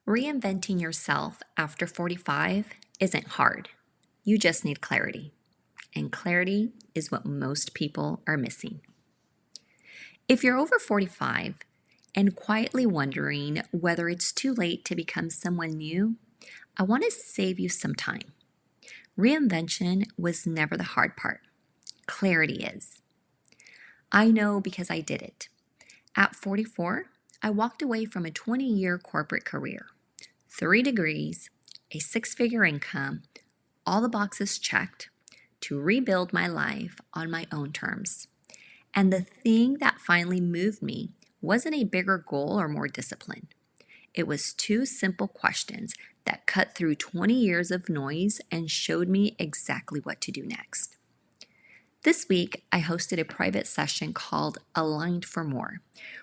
Reinventing yourself after 45 isn't hard. You just need clarity. And clarity is what most people are missing. If you're over 45 and quietly wondering whether it's too late to become someone new, I want to save you some time. Reinvention was never the hard part. Clarity is. I know because I did it. At 44, I walked away from a 20-year corporate career, 3 degrees, a 6-figure income, all the boxes checked, to rebuild my life on my own terms. And the thing that finally moved me wasn't a bigger goal or more discipline. It was 2 simple questions that cut through 20 years of noise and showed me exactly what to do next. This week, I hosted a private session called Aligned for More,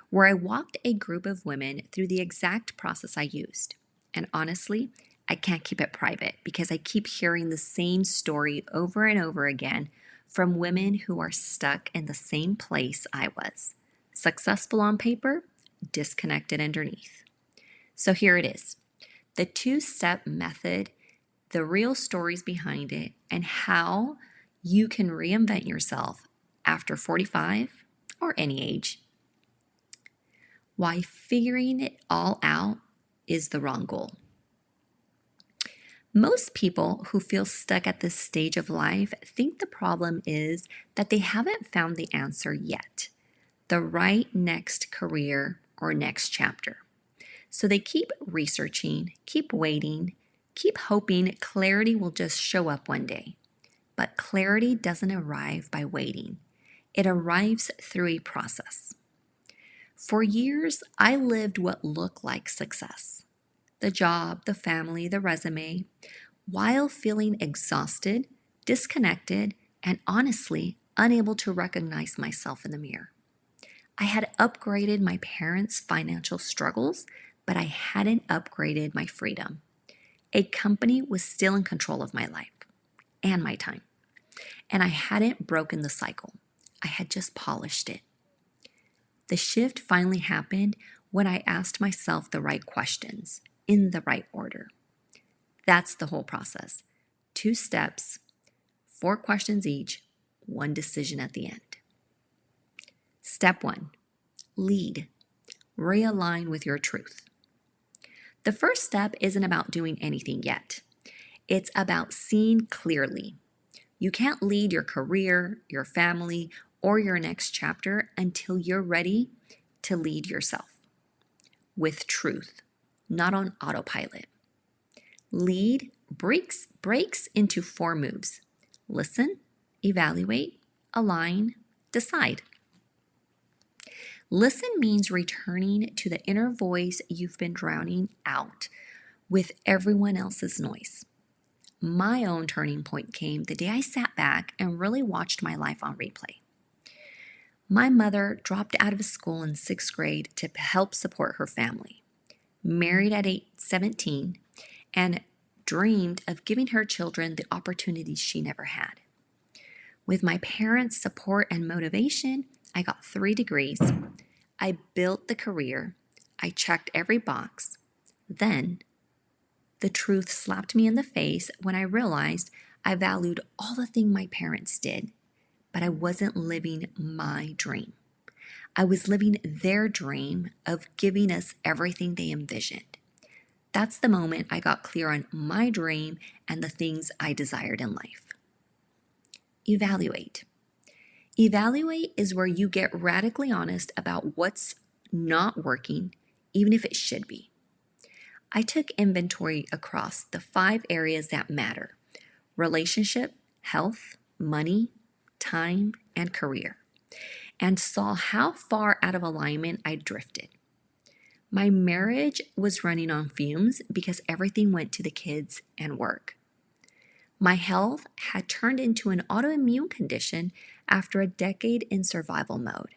where I walked a group of women through the exact process I used. And honestly, I can't keep it private because I keep hearing the same story over and over again from women who are stuck in the same place I was. Successful on paper, disconnected underneath. So here it is, the 2-step method, the real stories behind it, and how you can reinvent yourself after 45 or any age. Why figuring it all out is the wrong goal. Most people who feel stuck at this stage of life think the problem is that they haven't found the answer yet, the right next career or next chapter. So they keep researching, keep waiting, keep hoping clarity will just show up one day. But clarity doesn't arrive by waiting. It arrives through a process. For years, I lived what looked like success. The job, the family, the resume, while feeling exhausted, disconnected, and honestly unable to recognize myself in the mirror. I had upgraded my parents' financial struggles, but I hadn't upgraded my freedom. A company was still in control of my life and my time. And I hadn't broken the cycle. I had just polished it. The shift finally happened when I asked myself the right questions in the right order. That's the whole process. 2 steps, 4 questions each, 1 decision at the end. Step 1, lead. Realign with your truth. The first step isn't about doing anything yet. It's about seeing clearly. You can't lead your career, your family, or your next chapter until you're ready to lead yourself with truth, not on autopilot. Lead breaks into 4 moves. Listen, evaluate, align, decide. Listen means returning to the inner voice you've been drowning out with everyone else's noise. My own turning point came the day I sat back and really watched my life on replay. My mother dropped out of school in 6th grade to help support her family, married at 17, and dreamed of giving her children the opportunities she never had. With my parents' support and motivation, I got 3 degrees. I built the career. I checked every box. Then the truth slapped me in the face when I realized I valued all the things my parents did, but I wasn't living my dream. I was living their dream of giving us everything they envisioned. That's the moment I got clear on my dream and the things I desired in life. Evaluate. Evaluate is where you get radically honest about what's not working, even if it should be. I took inventory across the 5 areas that matter: relationship, health, money, time, and career, and saw how far out of alignment I drifted. My marriage was running on fumes because everything went to the kids and work. My health had turned into an autoimmune condition after a decade in survival mode.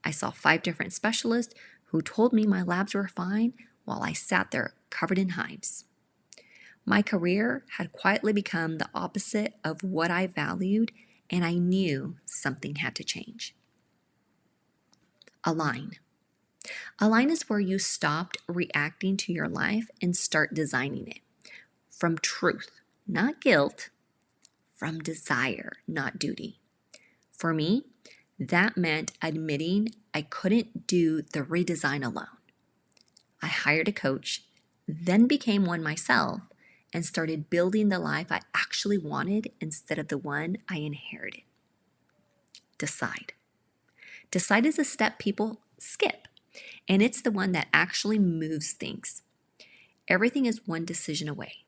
I saw 5 different specialists who told me my labs were fine while I sat there covered in hives. My career had quietly become the opposite of what I valued, and I knew something had to change. Align. Align is where you stopped reacting to your life and start designing it from truth, not guilt, from desire, not duty. For me, that meant admitting I couldn't do the redesign alone. I hired a coach, then became one myself, and started building the life I actually wanted instead of the one I inherited. Decide. Decide is a step people skip, and it's the one that actually moves things. Everything is one decision away.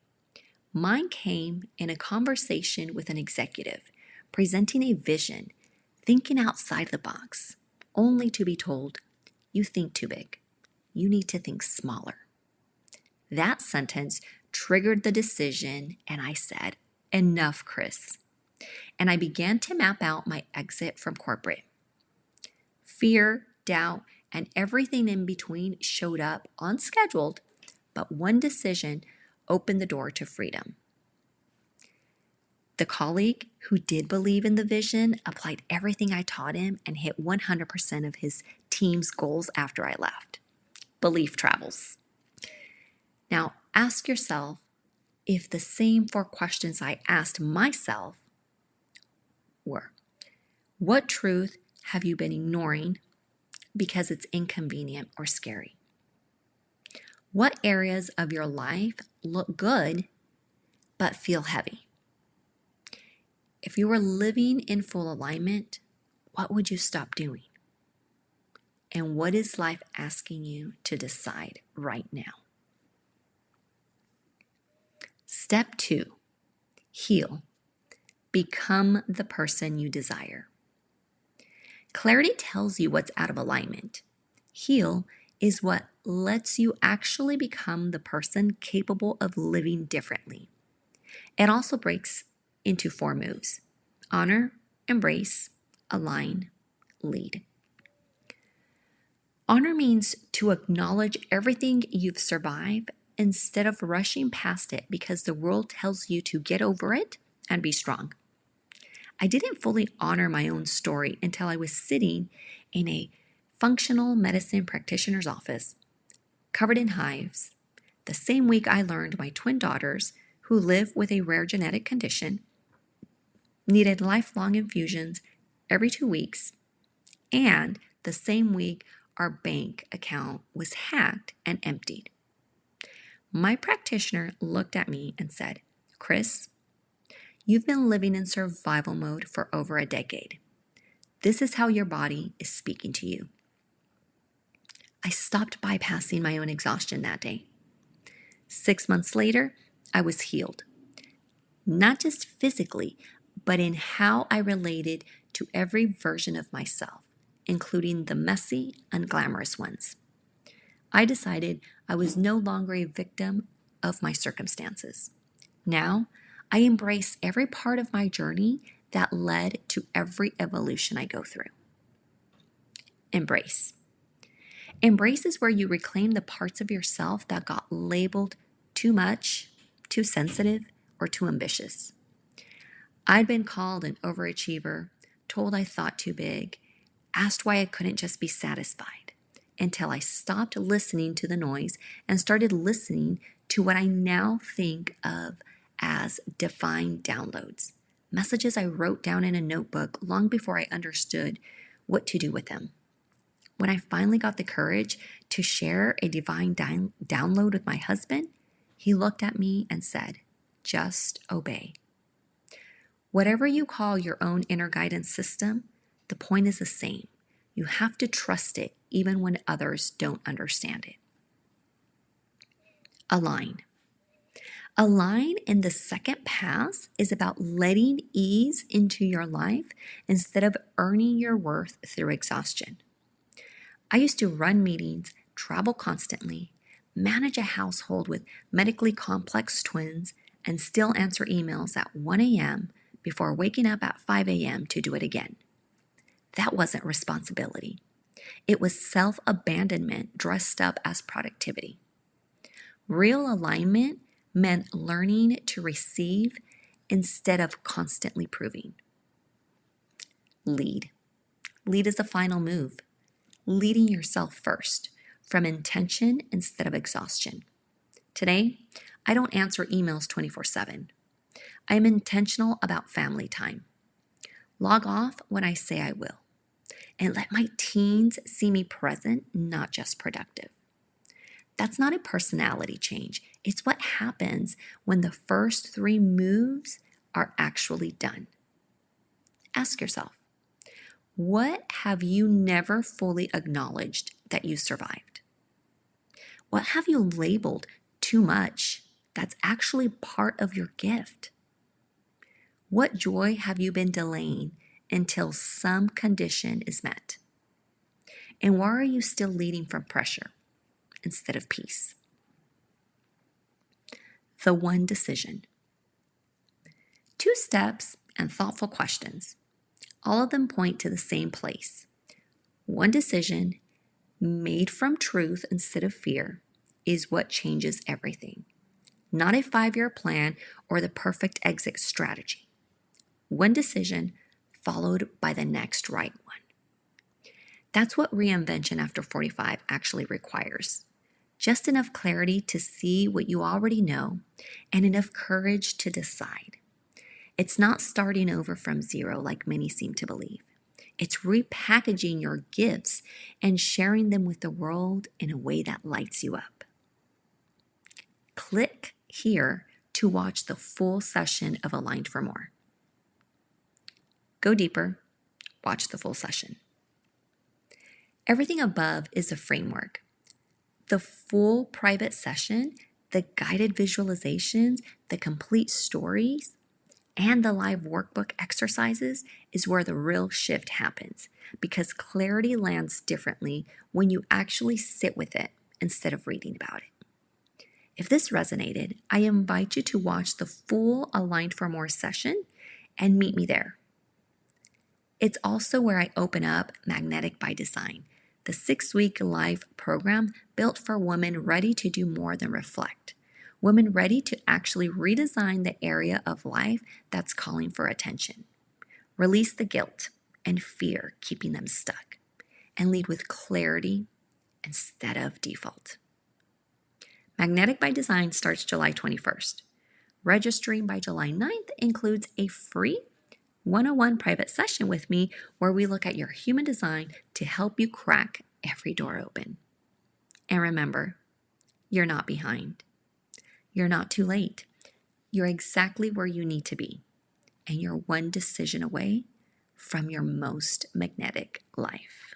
Mine came in a conversation with an executive, presenting a vision, thinking outside the box, only to be told, "You think too big. You need to think smaller." That sentence triggered the decision, and I said, "Enough, Chris." And I began to map out my exit from corporate. Fear, doubt, and everything in between showed up unscheduled, but one decision opened the door to freedom. The colleague who did believe in the vision applied everything I taught him and hit 100% of his team's goals after I left. Belief travels. Now, ask yourself if the same 4 questions I asked myself were: what truth have you been ignoring because it's inconvenient or scary? What areas of your life look good but feel heavy? If you were living in full alignment, what would you stop doing? And what is life asking you to decide right now? Step 2, heal. Become the person you desire. Clarity tells you what's out of alignment. Heal is what lets you actually become the person capable of living differently. It also breaks into 4 moves: honor, embrace, align, lead. Honor means to acknowledge everything you've survived instead of rushing past it because the world tells you to get over it and be strong. I didn't fully honor my own story until I was sitting in a functional medicine practitioner's office, covered in hives, the same week I learned my twin daughters, who live with a rare genetic condition, needed lifelong infusions every 2 weeks, and the same week our bank account was hacked and emptied. My practitioner looked at me and said, "Chris, you've been living in survival mode for over a decade. This is how your body is speaking to you." I stopped bypassing my own exhaustion that day. 6 months later, I was healed. Not just physically, but in how I related to every version of myself, including the messy, unglamorous ones. I decided I was no longer a victim of my circumstances. Now, I embrace every part of my journey that led to every evolution I go through. Embrace. Embrace is where you reclaim the parts of yourself that got labeled too much, too sensitive, or too ambitious. I'd been called an overachiever, told I thought too big, asked why I couldn't just be satisfied, until I stopped listening to the noise and started listening to what I now think of as divine downloads, messages I wrote down in a notebook long before I understood what to do with them. When I finally got the courage to share a divine download with my husband, he looked at me and said, "Just obey." Whatever you call your own inner guidance system, the point is the same. You have to trust it even when others don't understand it. Align. Align in the second pass is about letting ease into your life instead of earning your worth through exhaustion. I used to run meetings, travel constantly, manage a household with medically complex twins, and still answer emails at 1 a.m. before waking up at 5 a.m. to do it again. That wasn't responsibility. It was self-abandonment dressed up as productivity. Real alignment meant learning to receive instead of constantly proving. Lead. Lead is the final move. leading yourself first, from intention instead of exhaustion. Today, I don't answer emails 24/7. I am intentional about family time. Log off when I say I will, and let my teens see me present, not just productive. That's not a personality change. It's what happens when the first 3 moves are actually done. Ask yourself, what have you never fully acknowledged that you survived? What have you labeled too much that's actually part of your gift? What joy have you been delaying until some condition is met? And why are you still leading from pressure instead of peace? The one decision. 2 steps and thoughtful questions. All of them point to the same place. One decision made from truth instead of fear is what changes everything. Not a 5-year plan or the perfect exit strategy. One decision followed by the next right one. That's what reinvention after 45 actually requires. Just enough clarity to see what you already know and enough courage to decide. It's not starting over from zero like many seem to believe. It's repackaging your gifts and sharing them with the world in a way that lights you up. Click here to watch the full session of Aligned for More. Go deeper, watch the full session. Everything above is a framework. The full private session, the guided visualizations, the complete stories, and the live workbook exercises is where the real shift happens, because clarity lands differently when you actually sit with it instead of reading about it. If this resonated, I invite you to watch the full Aligned for More session and meet me there. It's also where I open up Magnetic by Design, the 6-week live program built for women ready to do more than reflect. Women ready to actually redesign the area of life that's calling for attention. Release the guilt and fear keeping them stuck, and lead with clarity instead of default. Magnetic by Design starts July 21st. Registering by July 9th includes a free 101 private session with me where we look at your human design to help you crack every door open. And remember, you're not behind. You're not too late. You're exactly where you need to be. And you're one decision away from your most magnetic life.